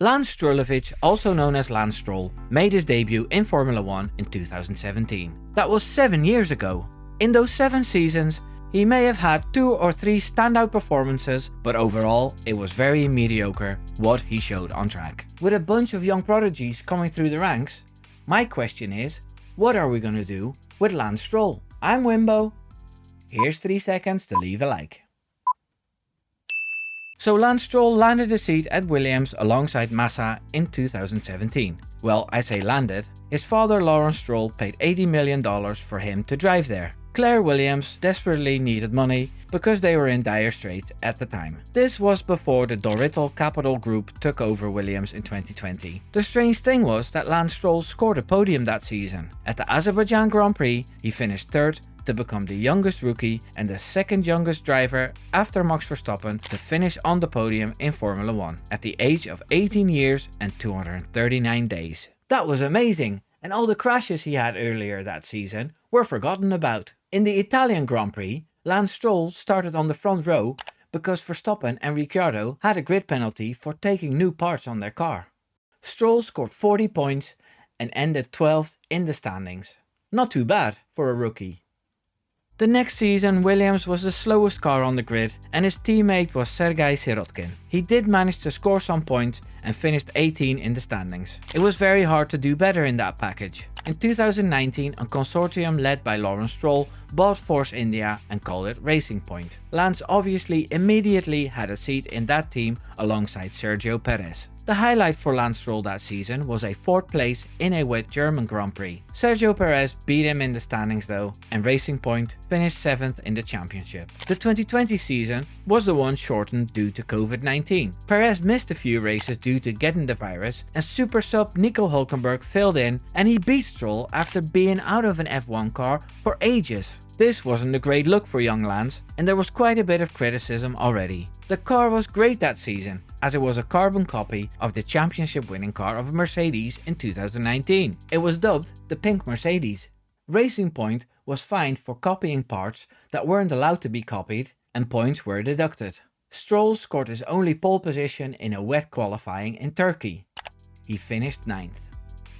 Lance Strollovich, also known as Lance Stroll, made his debut in Formula 1 in 2017. That was 7 years ago. In those 7 seasons, he may have had 2 or 3 standout performances, but overall it was very mediocre what he showed on track. With a bunch of young prodigies coming through the ranks, my question is, what are we gonna do with Lance Stroll? I'm Wimbo. Here's 3 seconds to leave a like. So Lance Stroll landed a seat at Williams alongside Massa in 2017. Well, I say landed. His father Lawrence Stroll paid $80 million for him to drive there. Claire Williams desperately needed money because they were in dire straits at the time. This was before the Dorital Capital Group took over Williams in 2020. The strange thing was that Lance Stroll scored a podium that season. At the Azerbaijan Grand Prix, he finished 3rd to become the youngest rookie and the 2nd youngest driver after Max Verstappen to finish on the podium in Formula 1 at the age of 18 years and 239 days. That was amazing, and all the crashes he had earlier that season were forgotten about. In the Italian Grand Prix, Lance Stroll started on the front row because Verstappen and Ricciardo had a grid penalty for taking new parts on their car. Stroll scored 40 points and ended 12th in the standings. Not too bad for a rookie. The next season, Williams was the slowest car on the grid and his teammate was Sergei Sirotkin. He did manage to score some points and finished 18 in the standings. It was very hard to do better in that package. In 2019, a consortium led by Lawrence Stroll bought Force India and called it Racing Point. Lance obviously immediately had a seat in that team alongside Sergio Perez. The highlight for Lance Stroll that season was a 4th place in a wet German Grand Prix. Sergio Perez beat him in the standings though, and Racing Point finished 7th in the championship. The 2020 season was the one shortened due to COVID-19. Perez missed a few races due to getting the virus, and super sub Nico Hülkenberg filled in and he beat Stroll after being out of an F1 car for ages. This wasn't a great look for young Lance, and there was quite a bit of criticism already. The car was great that season, as it was a carbon copy of the championship winning car of Mercedes in 2019. It was dubbed the Pink Mercedes. Racing Point was fined for copying parts that weren't allowed to be copied, and points were deducted. Stroll scored his only pole position in a wet qualifying in Turkey. He finished 9th.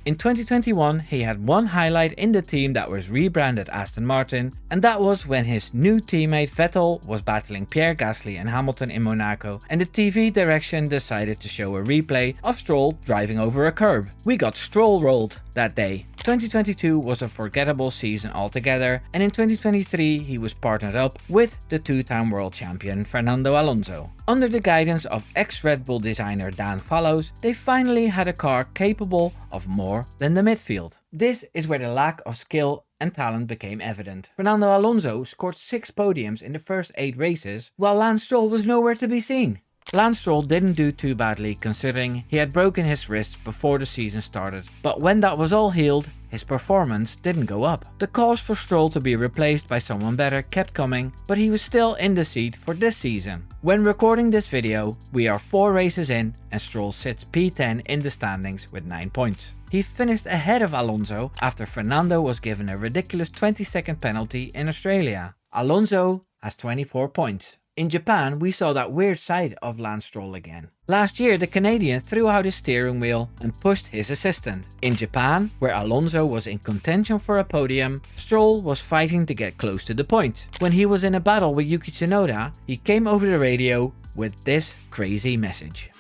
In 2021, he had one highlight in the team that was rebranded Aston Martin, and that was when his new teammate Vettel was battling Pierre Gasly and Hamilton in Monaco, and the TV direction decided to show a replay of Stroll driving over a curb. We got Stroll rolled that day. 2022 was a forgettable season altogether, and in 2023 he was partnered up with the 2-time world champion Fernando Alonso. Under the guidance of ex-Red Bull designer Dan Fallows, they finally had a car capable of more than the midfield. This is where the lack of skill and talent became evident. Fernando Alonso scored 6 podiums in the first 8 races, while Lance Stroll was nowhere to be seen. Lance Stroll didn't do too badly considering he had broken his wrist before the season started, but when that was all healed, his performance didn't go up. The calls for Stroll to be replaced by someone better kept coming, but he was still in the seat for this season. When recording this video, we are 4 races in and Stroll sits P10 in the standings with 9 points. He finished ahead of Alonso after Fernando was given a ridiculous 20-second penalty in Australia. Alonso has 24 points. In Japan, we saw that weird side of Lance Stroll again. Last year, the Canadian threw out his steering wheel and pushed his assistant. In Japan, where Alonso was in contention for a podium, Stroll was fighting to get close to the point. When he was in a battle with Yuki Tsunoda, he came over the radio with this crazy message.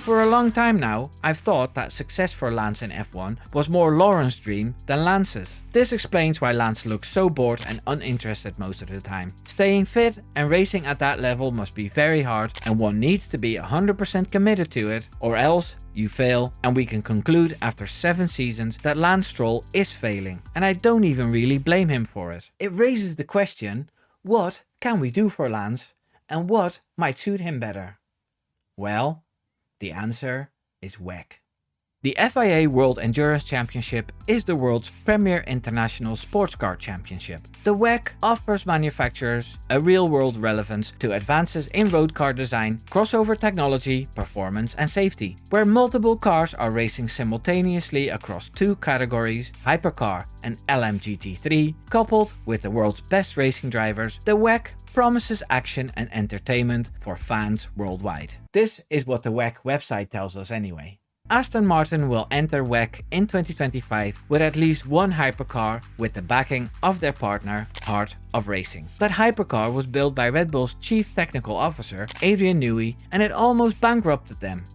For a long time now, I've thought that success for Lance in F1 was more Lawrence's dream than Lance's. This explains why Lance looks so bored and uninterested most of the time. Staying fit and racing at that level must be very hard, and one needs to be 100% committed to it, or else you fail, and we can conclude after 7 seasons that Lance Stroll is failing, and I don't even really blame him for it. It raises the question, what can we do for Lance, and what might suit him better? Well, the answer is whack. The FIA World Endurance Championship is the world's premier international sports car championship. The WEC offers manufacturers a real-world relevance to advances in road car design, crossover technology, performance and safety. Where multiple cars are racing simultaneously across two categories, Hypercar and LMGT3, coupled with the world's best racing drivers, the WEC promises action and entertainment for fans worldwide. This is what the WEC website tells us anyway. Aston Martin will enter WEC in 2025 with at least one hypercar with the backing of their partner, Heart of Racing. That hypercar was built by Red Bull's chief technical officer, Adrian Newey, and it almost bankrupted them,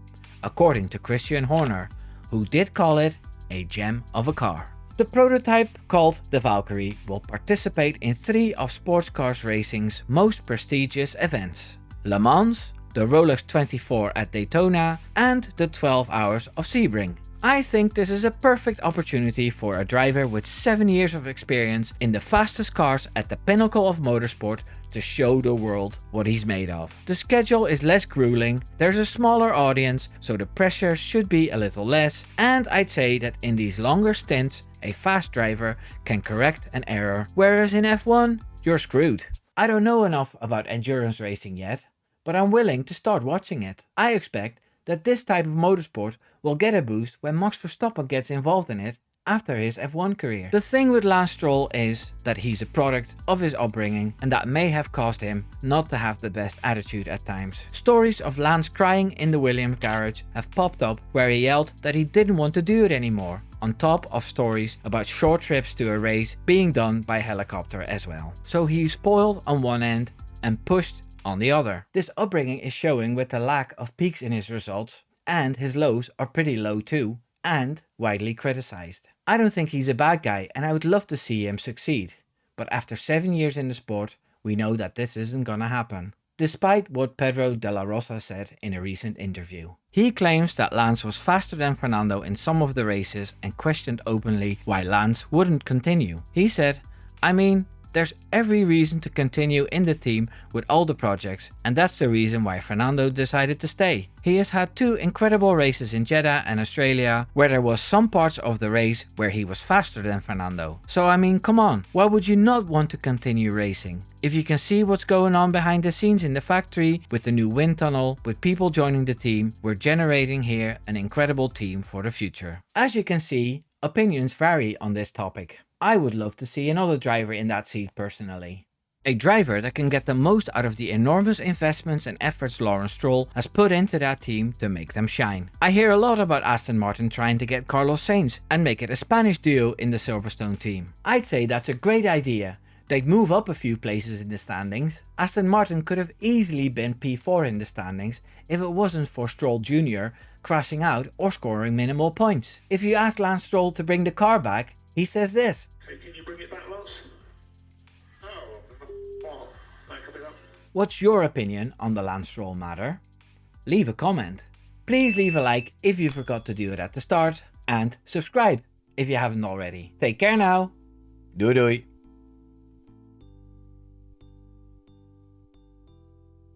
according to Christian Horner, who did call it a gem of a car. The prototype, called the Valkyrie, will participate in 3 of sports cars racing's most prestigious events: Le Mans, the Rolex 24 at Daytona, and the 12 Hours of Sebring. I think this is a perfect opportunity for a driver with 7 years of experience in the fastest cars at the pinnacle of motorsport to show the world what he's made of. The schedule is less grueling, there's a smaller audience, so the pressure should be a little less, and I'd say that in these longer stints, a fast driver can correct an error, whereas in F1, you're screwed. I don't know enough about endurance racing yet, but I'm willing to start watching it. I expect that this type of motorsport will get a boost when Max Verstappen gets involved in it after his F1 career. The thing with Lance Stroll is that he's a product of his upbringing, and that may have caused him not to have the best attitude at times. Stories of Lance crying in the Williams garage have popped up where he yelled that he didn't want to do it anymore, on top of stories about short trips to a race being done by helicopter as well. So he's spoiled on one end and pushed on the other. This upbringing is showing with the lack of peaks in his results, and his lows are pretty low too, and widely criticized. I don't think he's a bad guy, and I would love to see him succeed, but after 7 years in the sport, we know that this isn't gonna happen. Despite what Pedro de la Rosa said in a recent interview. He claims that Lance was faster than Fernando in some of the races and questioned openly why Lance wouldn't continue. He said, "I mean, there's every reason to continue in the team with all the projects, and that's the reason why Fernando decided to stay. He has had 2 incredible races in Jeddah and Australia, where there was some parts of the race where he was faster than Fernando. So I mean, come on, why would you not want to continue racing? If you can see what's going on behind the scenes in the factory, with the new wind tunnel, with people joining the team, we're generating here an incredible team for the future." As you can see, opinions vary on this topic. I would love to see another driver in that seat personally. A driver that can get the most out of the enormous investments and efforts Lawrence Stroll has put into that team to make them shine. I hear a lot about Aston Martin trying to get Carlos Sainz and make it a Spanish duo in the Silverstone team. I'd say that's a great idea. They'd move up a few places in the standings. Aston Martin could have easily been P4 in the standings if it wasn't for Stroll Jr. crashing out or scoring minimal points. If you ask Lance Stroll to bring the car back, he says this. Hey, can you bring it back, Lance? Oh, well, that could be that. What's your opinion on the Lance Stroll matter? Leave a comment. Please leave a like if you forgot to do it at the start, and subscribe if you haven't already. Take care now. Doei doei.